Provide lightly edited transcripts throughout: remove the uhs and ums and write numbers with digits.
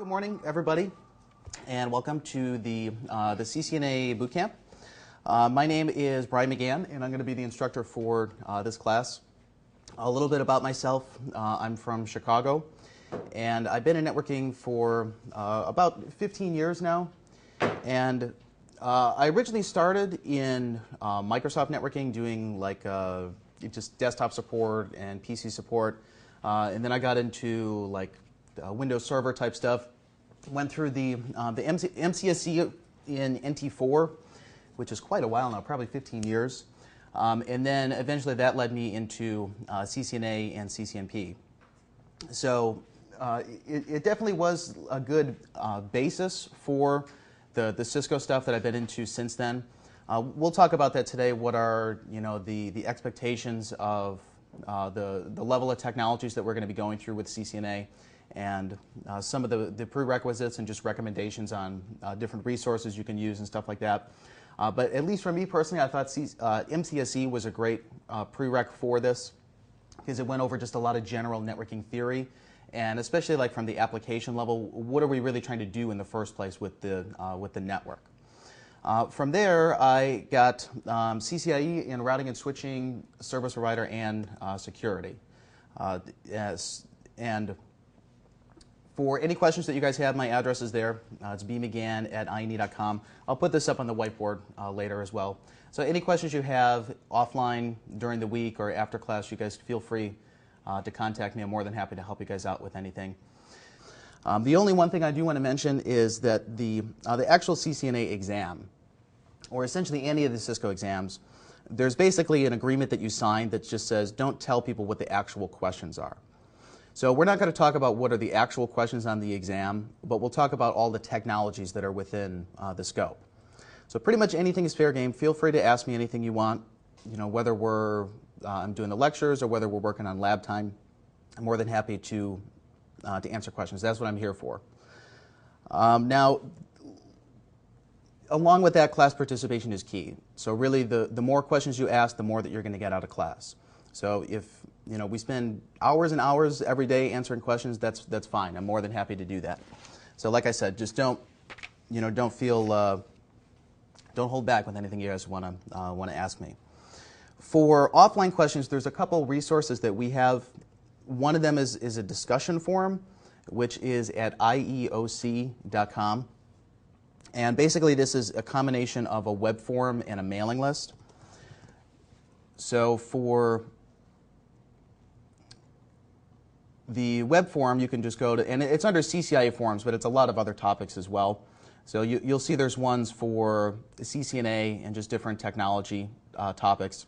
Good morning, everybody, and welcome to the CCNA Bootcamp. My name is Brian McGann, and I'm going to be the instructor for this class. A little bit about myself. I'm from Chicago, and I've been in networking for about 15 years now. And I originally started in Microsoft networking, doing like just desktop support and PC support, and then I got into like Windows Server type stuff. Went through the MCSE in NT4, which is quite a while now, probably 15 years. And then eventually that led me into CCNA and CCNP. So it definitely was a good basis for the Cisco stuff that I've been into since then. We'll talk about that today. What are the expectations of the level of technologies that we're going to be going through with CCNA, and some of the prerequisites and just recommendations on different resources you can use and stuff like that. But at least for me personally, I thought MCSE was a great prereq for this, because it went over just a lot of general networking theory, and especially like from the application level, what are we really trying to do in the first place with the network. From there, I got CCIE in routing and switching, service provider, and security. And for any questions that you guys have, my address is there. It's bmcgann@ine.com. I'll put this up on the whiteboard later as well. So any questions you have offline during the week or after class, you guys feel free to contact me. I'm more than happy to help you guys out with anything. The only one thing I do want to mention is that the actual CCNA exam, or essentially any of the Cisco exams, there's basically an agreement that you sign that just says don't tell people what the actual questions are. So we're not going to talk about what are the actual questions on the exam, but we'll talk about all the technologies that are within the scope. So pretty much anything is fair game. Feel free to ask me anything you want, whether I'm doing the lectures or whether we're working on lab time. I'm more than happy to answer questions. That's what I'm here for. Now, along with that, class participation is key. So really, the more questions you ask, the more that you're going to get out of class. So if we spend hours and hours every day answering questions, that's fine. I'm more than happy to do that. So like I said, just don't hold back with anything you guys want to ask me. For offline questions, there's a couple resources that we have. One of them is a discussion forum, which is at ieoc.com. And basically, this is a combination of a web forum and a mailing list. So for the web forum, you can just go to, and it's under CCIA forums, but it's a lot of other topics as well. So you'll see there's ones for CCNA and just different technology topics.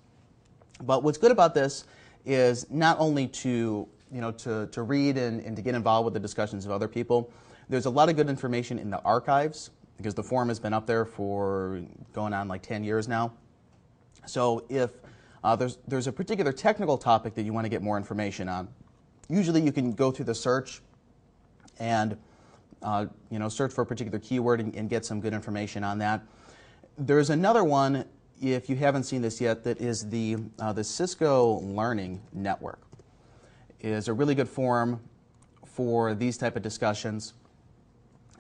But what's good about this is not only to read and to get involved with the discussions of other people. There's a lot of good information in the archives, because the forum has been up there for going on like 10 years now. So if there's a particular technical topic that you want to get more information on, usually you can go through the search and search for a particular keyword and get some good information on that. There's another one, if you haven't seen this yet, that is the Cisco Learning Network. It is a really good forum for these type of discussions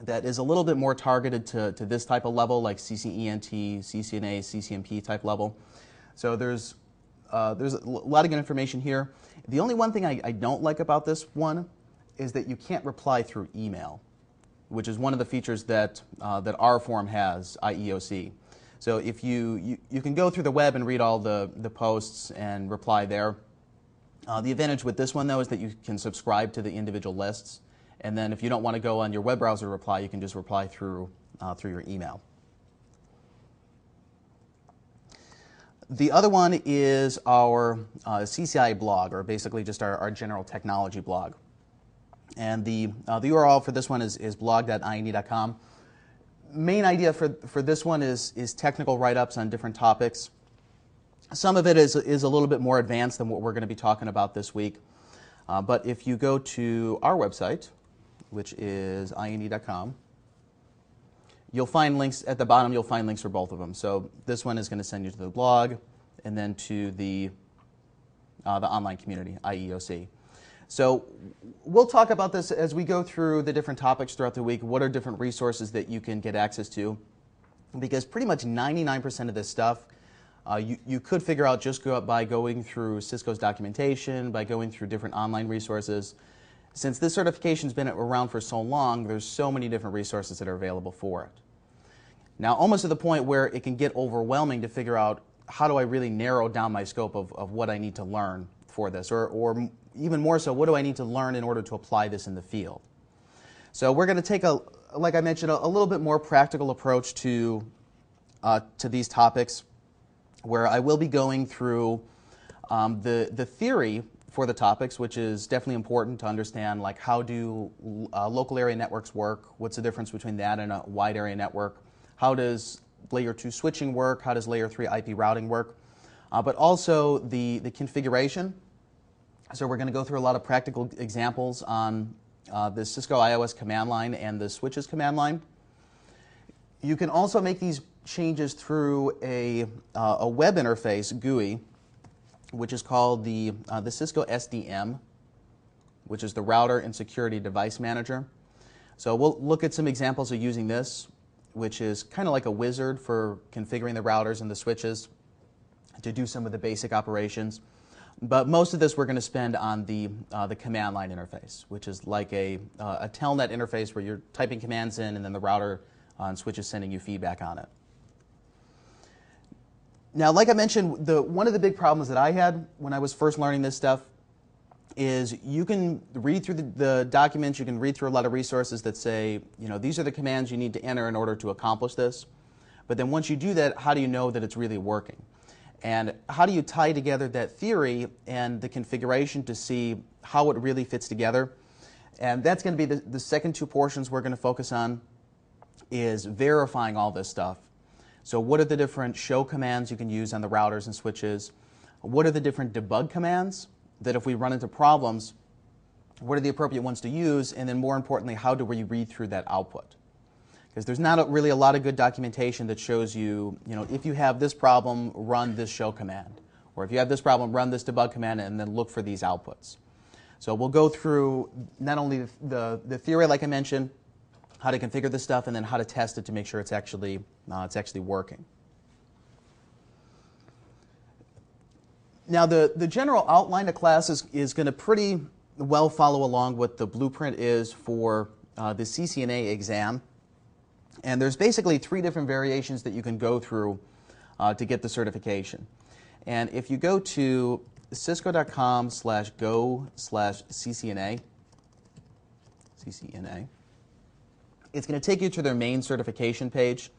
that is a little bit more targeted to this type of level, like CCENT, CCNA, CCNP type level. So there's a lot of good information here. The only one thing I don't like about this one is that you can't reply through email, which is one of the features that our forum has, IEOC. So if you can go through the web and read all the posts and reply there. The advantage with this one, though, is that you can subscribe to the individual lists. And then if you don't want to go on your web browser to reply, you can just reply through your email. The other one is our CCI blog, or basically just our general technology blog. And the URL for this one is blog.ine.com. Main idea for this one is technical write-ups on different topics. Some of it is a little bit more advanced than what we're going to be talking about this week. But if you go to our website, which is ine.com, you'll find links at the bottom. You'll find links for both of them. So this one is going to send you to the blog and then to the online community, IEOC. So we'll talk about this as we go through the different topics throughout the week. What are different resources that you can get access to? Because pretty much 99% of this stuff you could figure out just by going through Cisco's documentation, by going through different online resources. Since this certification's been around for so long, there's so many different resources that are available for it. Now, almost to the point where it can get overwhelming to figure out how do I really narrow down my scope of what I need to learn for this, or even more so, what do I need to learn in order to apply this in the field? So we're going to take, like I mentioned, a little bit more practical approach to these topics, where I will be going through the theory for the topics, which is definitely important to understand, like how do local area networks work, what's the difference between that and a wide area network, how does layer 2 switching work, how does layer 3 IP routing work, but also the configuration. So we're going to go through a lot of practical examples on the Cisco iOS command line and the switches command line. You can also make these changes through a web interface GUI, which is called the Cisco SDM, which is the Router and Security Device Manager. So we'll look at some examples of using this, which is kind of like a wizard for configuring the routers and the switches to do some of the basic operations. But most of this we're going to spend on the command line interface, which is like a telnet interface where you're typing commands in and then the router and switch is sending you feedback on it. Now, like I mentioned, one of the big problems that I had when I was first learning this stuff is you can read through the documents, you can read through a lot of resources that say, you know, these are the commands you need to enter in order to accomplish this. But then once you do that, how do you know that it's really working? And how do you tie together that theory and the configuration to see how it really fits together? And that's going to be the second two portions we're going to focus on, is verifying all this stuff. So what are the different show commands you can use on the routers and switches? What are the different debug commands that if we run into problems, what are the appropriate ones to use? And then more importantly, how do we read through that output? Because there's not really a lot of good documentation that shows you, if you have this problem, run this show command. Or if you have this problem, run this debug command and then look for these outputs. So we'll go through not only the theory, like I mentioned, how to configure this stuff, and then how to test it to make sure it's actually working. Now, the general outline of class is going to pretty well follow along what the blueprint is for the CCNA exam. And there's basically 3 different variations that you can go through to get the certification. And if you go to cisco.com/go/CCNA, it's going to take you to their main certification page,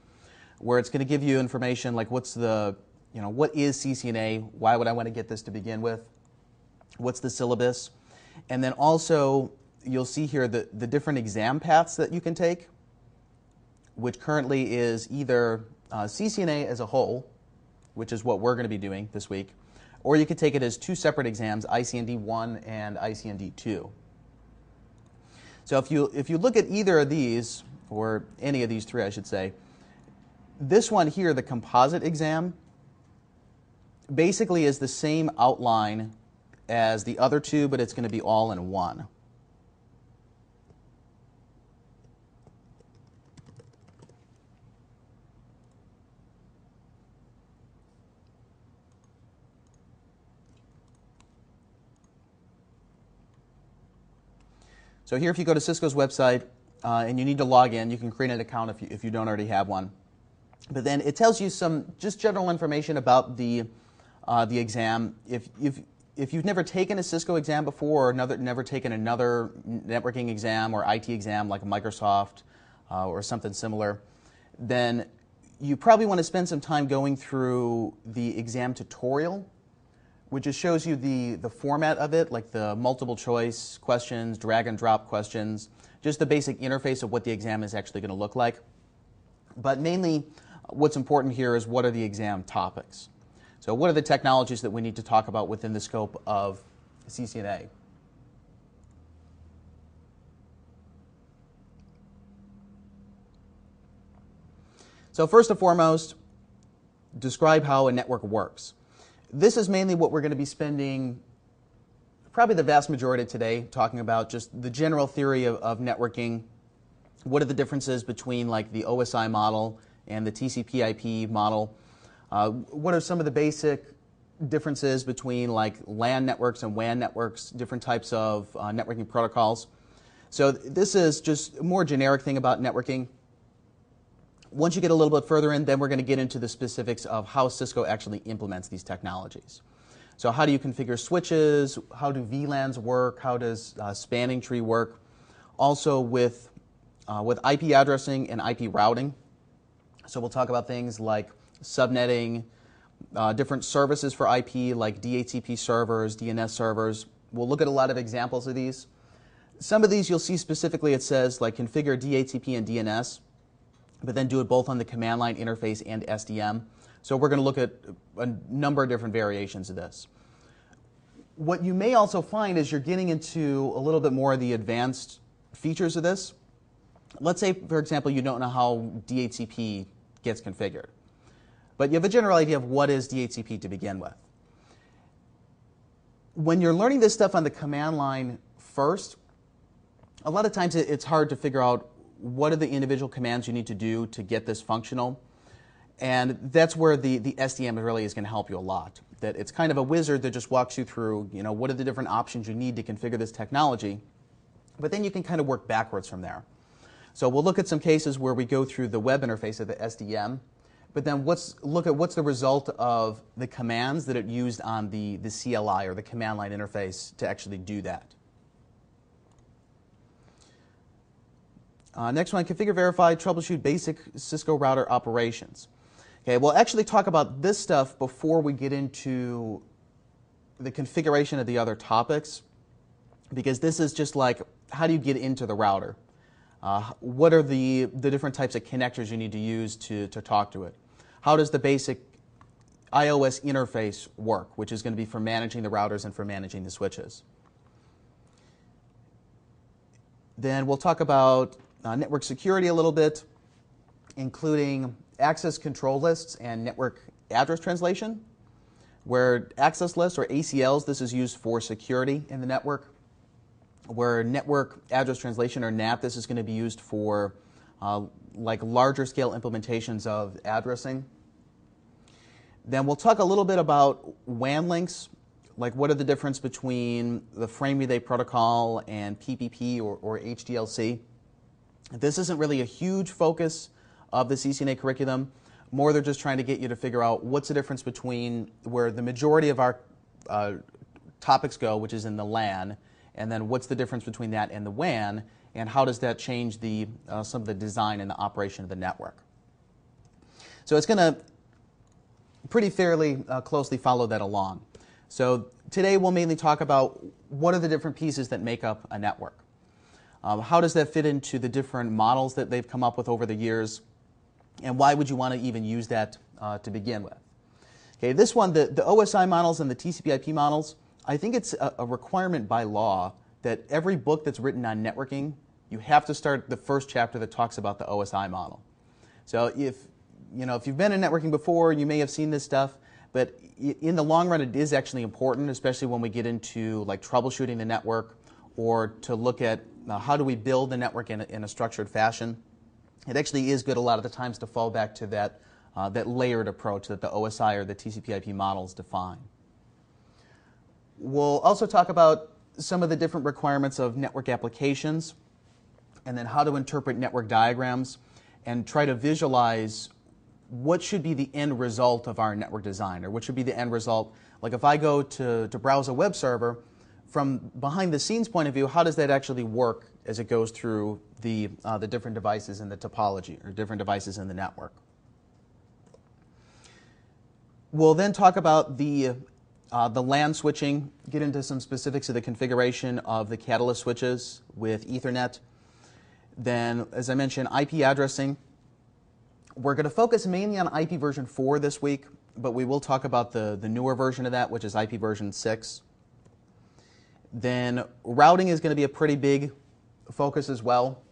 where it's going to give you information like what is CCNA, why would I want to get this to begin with, what's the syllabus, and then also you'll see here the different exam paths that you can take, which currently is either CCNA as a whole, which is what we're going to be doing this week, or you could take it as 2 separate exams, ICND 1 and ICND 2. So if you look at either of these, or any of these 3, I should say, this one here, the composite exam, basically is the same outline as the other 2, but it's going to be all in one. So here, if you go to Cisco's website and you need to log in, you can create an account if you don't already have one. But then it tells you some just general information about the exam. If you've never taken a Cisco exam before, or never taken another networking exam or IT exam like Microsoft or something similar, then you probably want to spend some time going through the exam tutorial, which just shows you the format of it, like the multiple choice questions, drag and drop questions, just the basic interface of what the exam is actually going to look like. But mainly, what's important here is what are the exam topics. So what are the technologies that we need to talk about within the scope of CCNA? So first and foremost, describe how a network works. This is mainly what we're going to be spending probably the vast majority today, talking about just the general theory of networking. What are the differences between like the OSI model and the TCP/IP model? What are some of the basic differences between like LAN networks and WAN networks, different types of networking protocols? So this is just a more generic thing about networking. Once you get a little bit further in, then we're going to get into the specifics of how Cisco actually implements these technologies. So how do you configure switches? How do VLANs work? How does spanning tree work? Also with IP addressing and IP routing. So we'll talk about things like subnetting, different services for IP like DHCP servers, DNS servers. We'll look at a lot of examples of these. Some of these you'll see specifically it says like configure DHCP and DNS, but then do it both on the command line interface and SDM. So we're going to look at a number of different variations of this. What you may also find is you're getting into a little bit more of the advanced features of this. Let's say, for example, you don't know how DHCP gets configured, but you have a general idea of what is DHCP to begin with. When you're learning this stuff on the command line first, a lot of times it's hard to figure out what are the individual commands you need to do to get this functional. And that's where the SDM really is going to help you a lot. That it's kind of a wizard that just walks you through, what are the different options you need to configure this technology. But then you can kind of work backwards from there. So we'll look at some cases where we go through the web interface of the SDM, but then look at what's the result of the commands that it used on the CLI or the command line interface to actually do that. Next one, configure, verify, troubleshoot basic Cisco router operations. Okay, we'll actually talk about this stuff before we get into the configuration of the other topics, because this is just like, how do you get into the router? What are the different types of connectors you need to use to talk to it? How does the basic iOS interface work, which is going to be for managing the routers and for managing the switches? Then we'll talk about network security a little bit, including access control lists and network address translation, where access lists or ACLs, this is used for security in the network, where network address translation or NAT, this is going to be used for like larger scale implementations of addressing. Then we'll talk a little bit about WAN links, like what are the difference between the frame relay protocol and PPP or HDLC. This isn't really a huge focus of the CCNA curriculum. More they're just trying to get you to figure out what's the difference between where the majority of our topics go, which is in the LAN, and then what's the difference between that and the WAN, and how does that change some of the design and the operation of the network. So it's going to pretty fairly closely follow that along. So today we'll mainly talk about what are the different pieces that make up a network. How does that fit into the different models that they've come up with over the years, and why would you want to even use that to begin with? Okay, this one, the OSI models and the TCP/IP models, I think it's a requirement by law that every book that's written on networking, you have to start the first chapter that talks about the OSI model. So if you've been in networking before, you may have seen this stuff, but in the long run, it is actually important, especially when we get into like troubleshooting the network or to look at how do we build the network in a structured fashion. It actually is good a lot of the times to fall back to that layered approach that the OSI or the TCP/IP models define. We'll also talk about some of the different requirements of network applications and then how to interpret network diagrams and try to visualize what should be the end result of our network design, or what should be the end result. Like if I go to browse a web server, from behind the scenes point of view, how does that actually work as it goes through the different devices in the topology or different devices in the network? We'll then talk about the LAN switching, get into some specifics of the configuration of the Catalyst switches with Ethernet. Then, as I mentioned, IP addressing. We're going to focus mainly on IP version 4 this week, but we will talk about the newer version of that, which is IP version 6. Then routing is going to be a pretty big focus as well.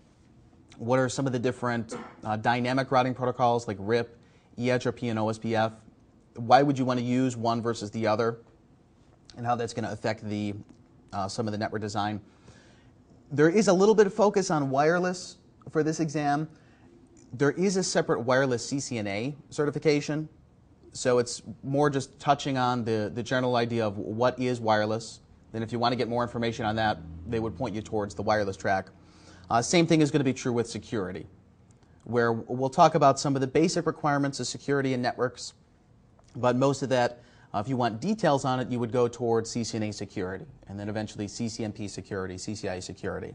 What are some of the different dynamic routing protocols like RIP, EHRP, and OSPF? Why would you want to use one versus the other? And how that's going to affect the some of the network design. There is a little bit of focus on wireless for this exam. There is a separate wireless CCNA certification, so it's more just touching on the general idea of what is wireless. Then if you want to get more information on that, they would point you towards the wireless track. Same thing is going to be true with security, where we'll talk about some of the basic requirements of security in networks, but most of that, if you want details on it, you would go towards CCNA security, and then eventually CCNP security, CCIE security.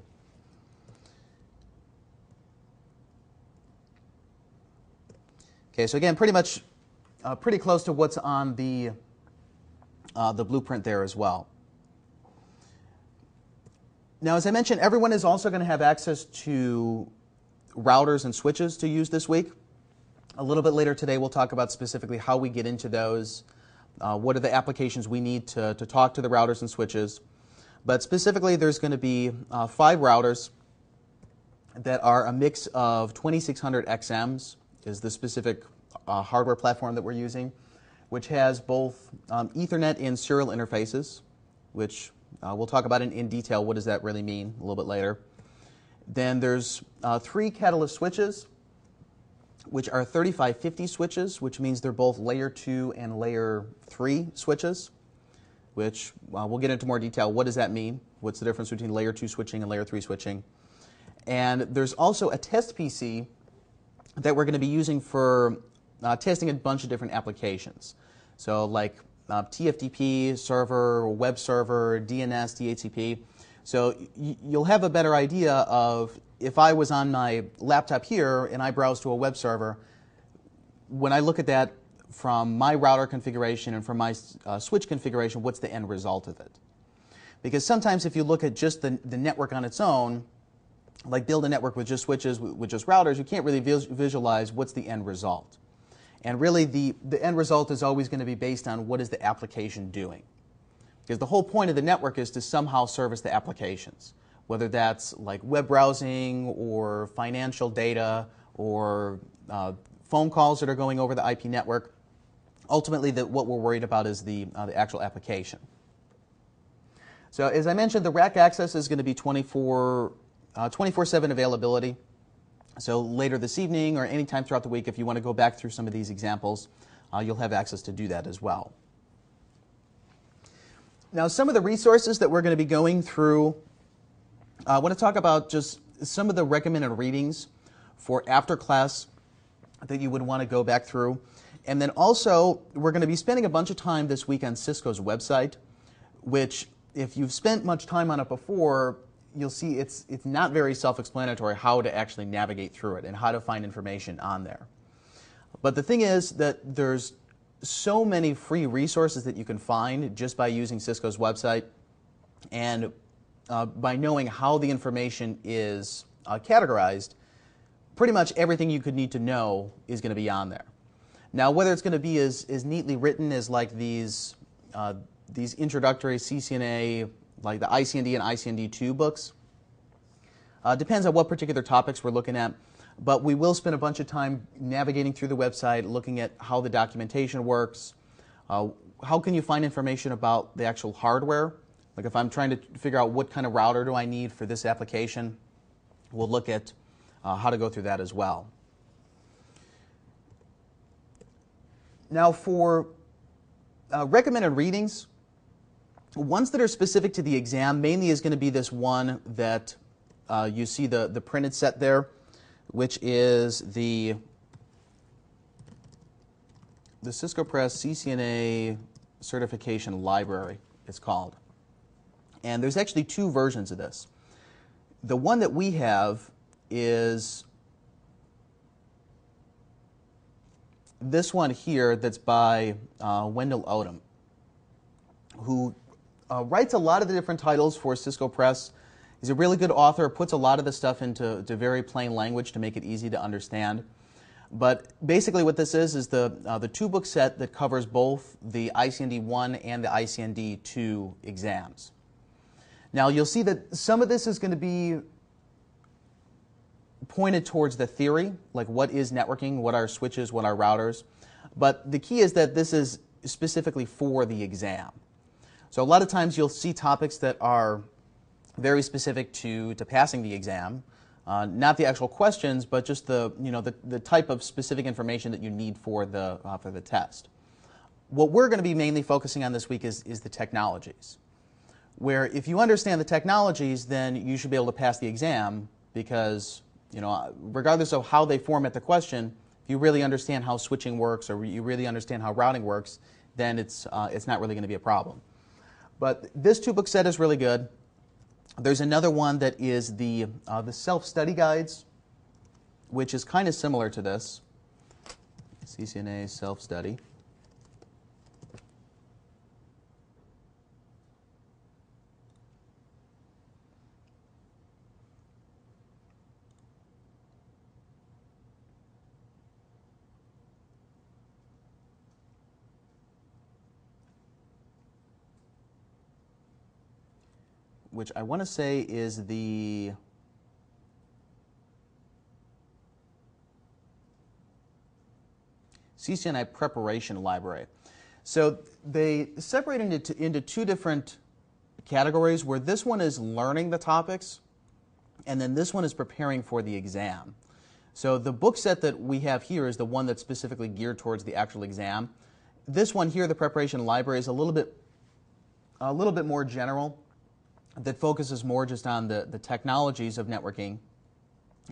Okay, so again, pretty close to what's on the blueprint there as well. Now, as I mentioned, everyone is also going to have access to routers and switches to use this week. A little bit later today, we'll talk about specifically how we get into those, what are the applications we need to talk to the routers and switches. But specifically, there's going to be 5 routers that are a mix of 2600 XMs, is the specific hardware platform that we're using, which has both Ethernet and serial interfaces, which we'll talk about in detail. What does that really mean a little bit later. Then there's 3 Catalyst switches, which are 3550 switches, which means they're both layer 2 and layer 3 switches, which we'll get into more detail. What does that mean? What's the difference between layer 2 switching and layer 3 switching? And there's also a test PC that we're going to be using for testing a bunch of different applications. So like TFTP server, web server, DNS, DHCP. So you'll have a better idea of if I was on my laptop here and I browse to a web server, when I look at that from my router configuration and from my switch configuration, what's the end result of it? Because sometimes if you look at just the network on its own, like build a network with just switches, with just routers, you can't really visualize what's the end result. And really the end result is always going to be based on what is the application doing. Because the whole point of the network is to somehow service the applications, whether that's like web browsing or financial data or phone calls that are going over the IP network. Ultimately, what we're worried about is the actual application. So as I mentioned, the rack access is going to be 24/7 availability. So later this evening or any time throughout the week, if you want to go back through some of these examples, you'll have access to do that as well. Now, some of the resources that we're going to be going through, I want to talk about just some of the recommended readings for after class that you would want to go back through. And then also, we're going to be spending a bunch of time this week on Cisco's website, which if you've spent much time on it before, you'll see it's not very self-explanatory how to actually navigate through it and how to find information on there. But the thing is that there's so many free resources that you can find just by using Cisco's website and by knowing how the information is categorized. Pretty much everything you could need to know is going to be on there. Now, whether it's going to be as neatly written as like these introductory CCNA, like the ICND and ICND2 books, depends on what particular topics we're looking at. But we will spend a bunch of time navigating through the website, looking at how the documentation works. How can you find information about the actual hardware? Like if I'm trying to figure out what kind of router do I need for this application, we'll look at how to go through that as well. Now for recommended readings, ones that are specific to the exam mainly is going to be this one that you see the printed set there, which is the Cisco Press CCNA Certification Library, it's called. And there's actually 2 versions of this. The one that we have is this one here that's by Wendell Odom, who writes a lot of the different titles for Cisco Press. He's a really good author, puts a lot of the stuff into very plain language to make it easy to understand. But basically what this is the 2-book set that covers both the ICND-1 and the ICND-2 exams. Now you'll see that some of this is going to be pointed towards the theory, like what is networking, what are switches, what are routers. But the key is that this is specifically for the exam. So a lot of times you'll see topics that are very specific to passing the exam, not the actual questions, but just the type of specific information that you need for the test. What we're going to be mainly focusing on this week is the technologies, where if you understand the technologies, then you should be able to pass the exam because, regardless of how they format the question, if you really understand how switching works or you really understand how routing works, then it's not really going to be a problem. But this two-book set is really good. There's another one that is the self-study guides, which is kind of similar to this, CCNA self-study. Which I want to say is the CCNA preparation library. So they separate into two different categories, where this one is learning the topics and then this one is preparing for the exam. So the book set that we have here is the one that's specifically geared towards the actual exam. This one here, the preparation library, is a little bit more general, that focuses more just on the technologies of networking.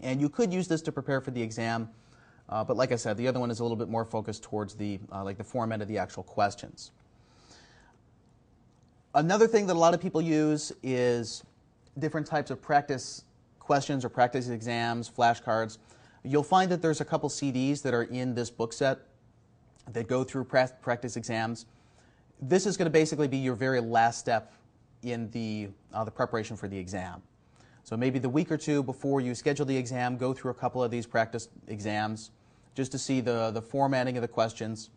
And you could use this to prepare for the exam, but like I said, the other one is a little bit more focused towards the format of the actual questions. Another thing that a lot of people use is different types of practice questions or practice exams, flashcards. You'll find that there's a couple CDs that are in this book set that go through practice exams. This is going to basically be your very last step in the preparation for the exam. So maybe the week or two before you schedule the exam, go through a couple of these practice exams just to see the formatting of the questions.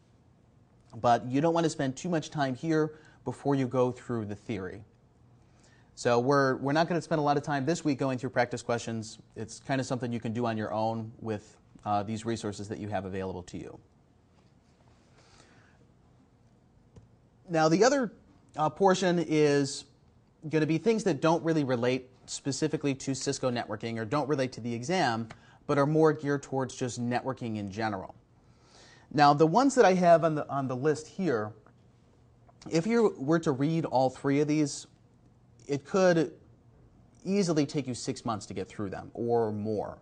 But you don't want to spend too much time here before you go through the theory. So we're not going to spend a lot of time this week going through practice questions. It's kind of something you can do on your own with these resources that you have available to you. Now the other portion is going to be things that don't really relate specifically to Cisco networking or don't relate to the exam, but are more geared towards just networking in general. Now, the ones that I have on the list here, if you were to read all three of these, it could easily take you 6 months to get through them or more.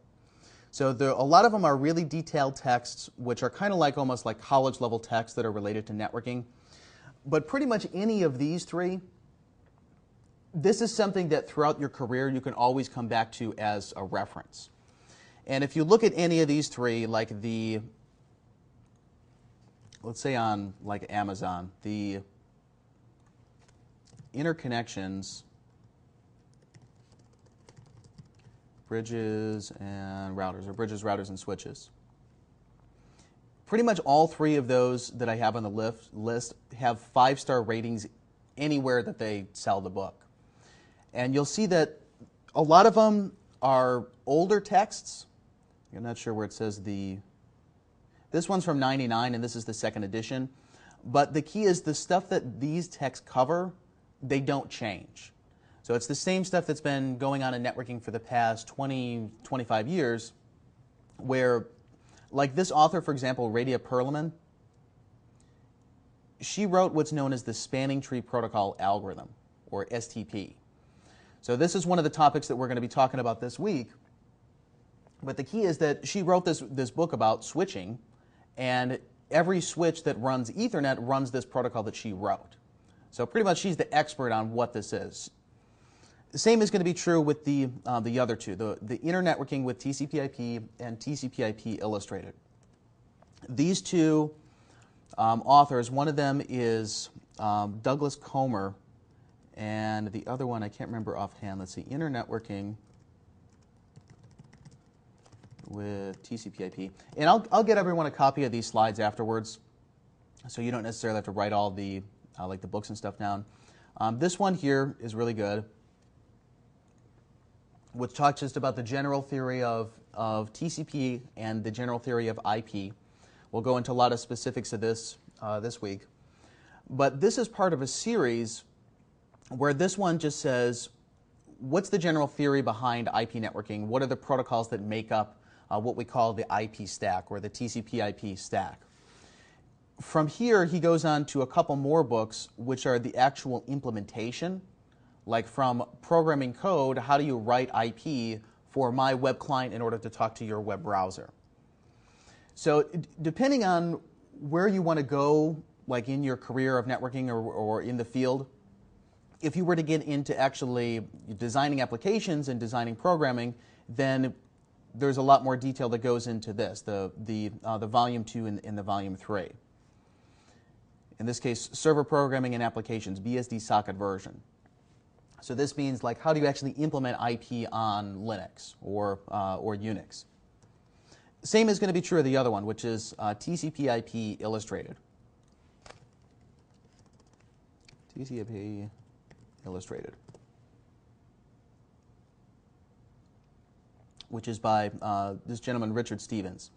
So a lot of them are really detailed texts, which are kind of like almost like college level texts that are related to networking. But pretty much any of these three, this is something that throughout your career you can always come back to as a reference. And if you look at any of these three, like let's say on like Amazon, the interconnections, bridges and routers, or bridges, routers, and switches. Pretty much all three of those that I have on the list have 5-star ratings anywhere that they sell the book. And you'll see that a lot of them are older texts. I'm not sure where it says this one's from '99 and this is the second edition. But the key is the stuff that these texts cover, they don't change. So it's the same stuff that's been going on in networking for the past 20, 25 years, where, like this author, for example, Radia Perlman, she wrote what's known as the Spanning Tree Protocol Algorithm, or STP. So this is one of the topics that we're going to be talking about this week. But the key is that she wrote this book about switching, and every switch that runs Ethernet runs this protocol that she wrote. So pretty much she's the expert on what this is. The same is going to be true with the other two, the internetworking with TCP/IP and TCP/IP Illustrated. These two authors, one of them is Douglas Comer, and the other one I can't remember offhand. Let's see, internetworking with TCP/IP. And I'll get everyone a copy of these slides afterwards, so you don't necessarily have to write all the like the books and stuff down. This one here is really good, which talks just about the general theory of TCP and the general theory of IP. We'll go into a lot of specifics of this this week. But this is part of a series where this one just says, what's the general theory behind IP networking? What are the protocols that make up what we call the IP stack, or the TCP/IP stack? From here, he goes on to a couple more books, which are the actual implementation, like from programming code, how do you write IP for my web client in order to talk to your web browser? So depending on where you want to go, like in your career of networking or in the field, if you were to get into actually designing applications and designing programming, then there's a lot more detail that goes into this, the volume 2 and the volume 3. In this case, server programming and applications, BSD socket version. So this means, like, how do you actually implement IP on Linux or Unix? Same is going to be true of the other one, which is TCP/IP illustrated. TCP illustrated, which is by this gentleman, Richard Stevens.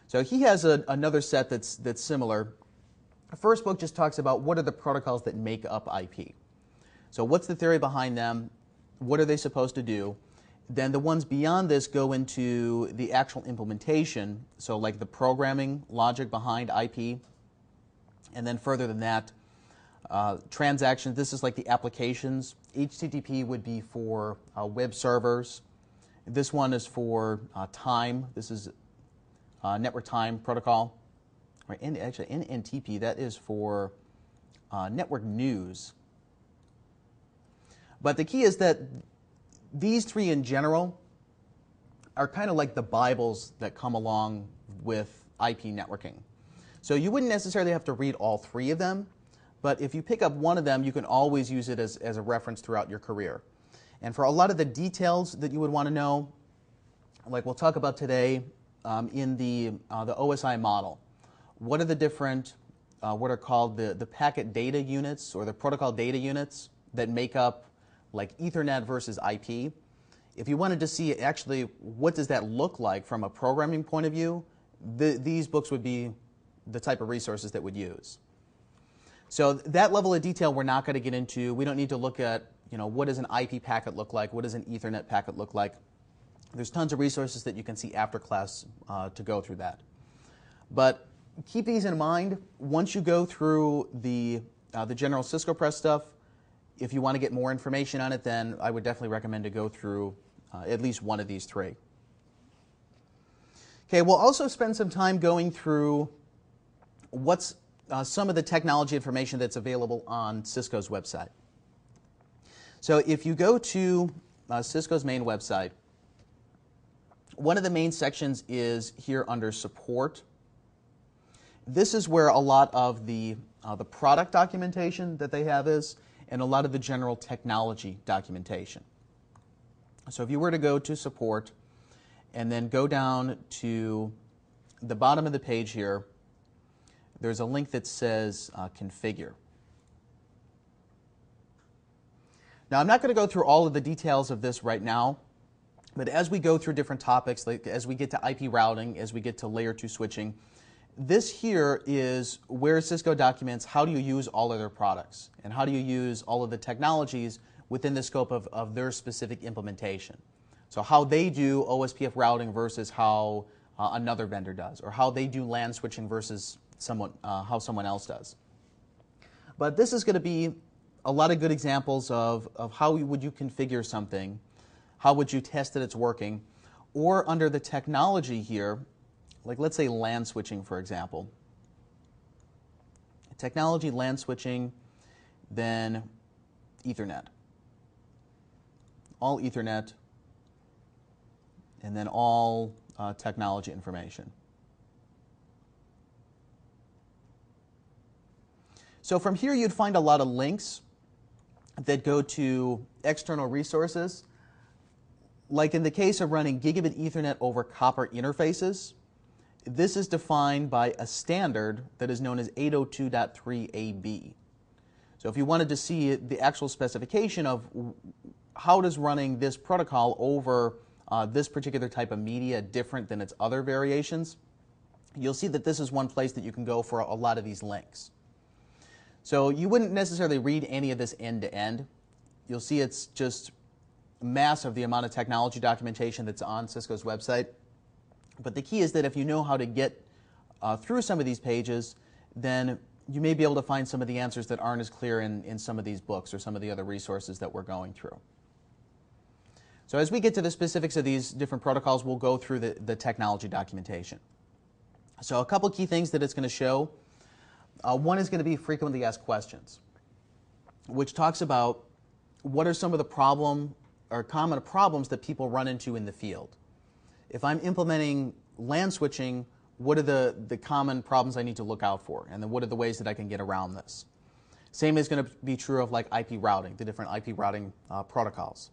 So he has another set that's similar. The first book just talks about what are the protocols that make up IP. So what's the theory behind them? What are they supposed to do? Then the ones beyond this go into the actual implementation, so like the programming logic behind IP. And then further than that, transactions, this is like the applications. HTTP would be for web servers. This one is for time. This is network time protocol. Or actually, NTP, that is for network news. But the key is that these three in general are kind of like the Bibles that come along with IP networking. So you wouldn't necessarily have to read all three of them, but if you pick up one of them, you can always use it as a reference throughout your career. And for a lot of the details that you would want to know, like we'll talk about today in the OSI model, what are the different, what are called the packet data units or the protocol data units that make up like Ethernet versus IP. If you wanted to see actually what does that look like from a programming point of view, these books would be the type of resources that would use. So that level of detail we're not going to get into. We don't need to look at, what does an IP packet look like? What does an Ethernet packet look like? There's tons of resources that you can see after class to go through that. But keep these in mind. Once you go through the general Cisco Press stuff, if you want to get more information on it, then I would definitely recommend to go through at least one of these three. Okay, we'll also spend some time going through what's some of the technology information that's available on Cisco's website. So if you go to Cisco's main website, one of the main sections is here under support. This is where a lot of the product documentation that they have is, and a lot of the general technology documentation. So if you were to go to support and then go down to the bottom of the page here, there's a link that says configure. Now I'm not going to go through all of the details of this right now, but as we go through different topics, like as we get to IP routing, as we get to layer 2 switching, this here is where Cisco documents how do you use all of their products and how do you use all of the technologies within the scope of their specific implementation. So how they do OSPF routing versus how another vendor does, or how they do LAN switching versus how someone else does. But this is going to be a lot of good examples of how would you configure something, how would you test that it's working, or under the technology here, like let's say LAN switching, for example. Technology, LAN switching, then Ethernet. All Ethernet, and then all technology information. So from here you'd find a lot of links that go to external resources. Like in the case of running gigabit Ethernet over copper interfaces, this is defined by a standard that is known as 802.3ab. So if you wanted to see the actual specification of how does running this protocol over this particular type of media different than its other variations, you'll see that this is one place that you can go for a lot of these links. So you wouldn't necessarily read any of this end to end. you'll see it's just massive, the amount of technology documentation that's on Cisco's website. But the key is that if you know how to get through some of these pages, then you may be able to find some of the answers that aren't as clear in some of these books or some of the other resources that we're going through. So as we get to the specifics of these different protocols, we'll go through the technology documentation. So a couple key things that it's going to show. One is going to be frequently asked questions, which talks about what are some of the common problems that people run into in the field. If I'm implementing LAN switching, what are the common problems I need to look out for? And then what are the ways that I can get around this? Same is going to be true of like IP routing, the different IP routing protocols.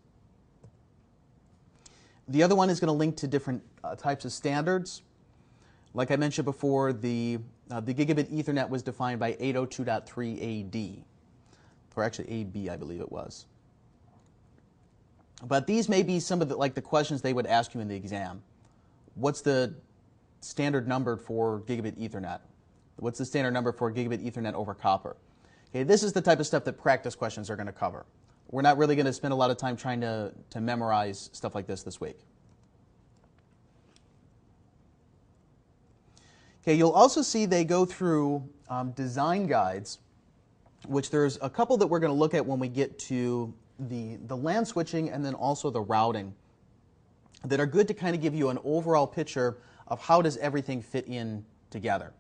The other one is going to link to different types of standards. Like I mentioned before, the gigabit Ethernet was defined by 802.3 AD, or actually AB, I believe it was. But these may be some of the questions they would ask you in the exam. What's the standard number for gigabit Ethernet? What's the standard number for gigabit Ethernet over copper? Okay, this is the type of stuff that practice questions are going to cover. We're not really going to spend a lot of time trying to memorize stuff like this week. Okay, you'll also see they go through design guides, which there's a couple that we're going to look at when we get to the LAN switching and then also the routing, that are good to kind of give you an overall picture of how does everything fit in together.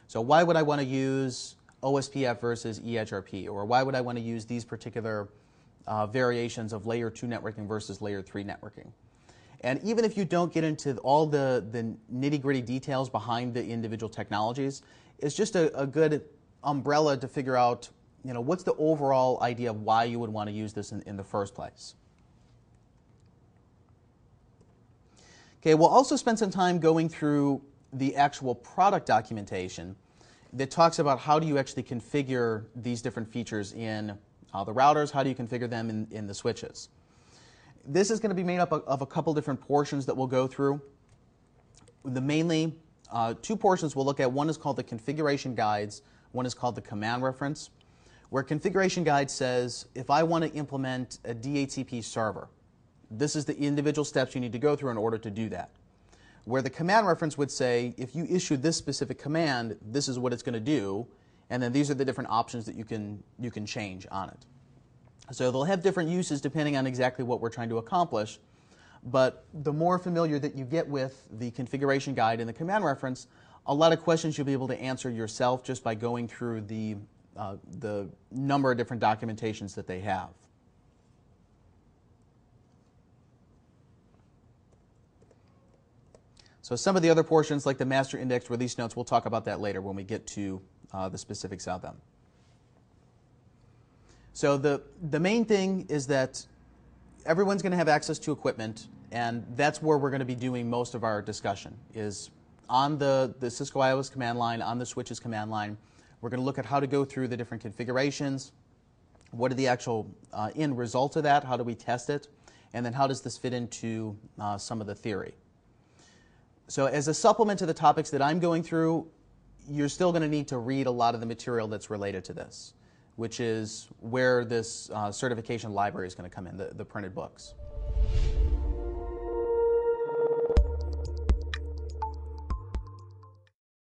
So why would I want to use OSPF versus EHRP, or why would I want to use these particular variations of layer 2 networking versus layer 3 networking? And even if you don't get into all the nitty-gritty details behind the individual technologies, it's just a good umbrella to figure out, what's the overall idea of why you would want to use this in the first place. Okay, we'll also spend some time going through the actual product documentation that talks about how do you actually configure these different features in the routers, how do you configure them in the switches. This is going to be made up of a couple different portions that we'll go through. The mainly two portions we'll look at. One is called the configuration guides, one is called the command reference, where configuration guide says if I want to implement a DHCP server, this is the individual steps you need to go through in order to do that. Where the command reference would say, if you issue this specific command, this is what it's going to do, and then these are the different options that you can change on it. So they'll have different uses depending on exactly what we're trying to accomplish, but the more familiar that you get with the configuration guide and the command reference, a lot of questions you'll be able to answer yourself just by going through the number of different documentations that they have. So some of the other portions, like the master index release notes, we'll talk about that later when we get to the specifics of them. So the main thing is that everyone's going to have access to equipment, and that's where we're going to be doing most of our discussion, is on the Cisco iOS command line, on the switches command line. We're going to look at how to go through the different configurations, what are the actual end results of that, how do we test it, and then how does this fit into some of the theory. So as a supplement to the topics that I'm going through, you're still going to need to read a lot of the material that's related to this, which is where this certification library is going to come in, the printed books.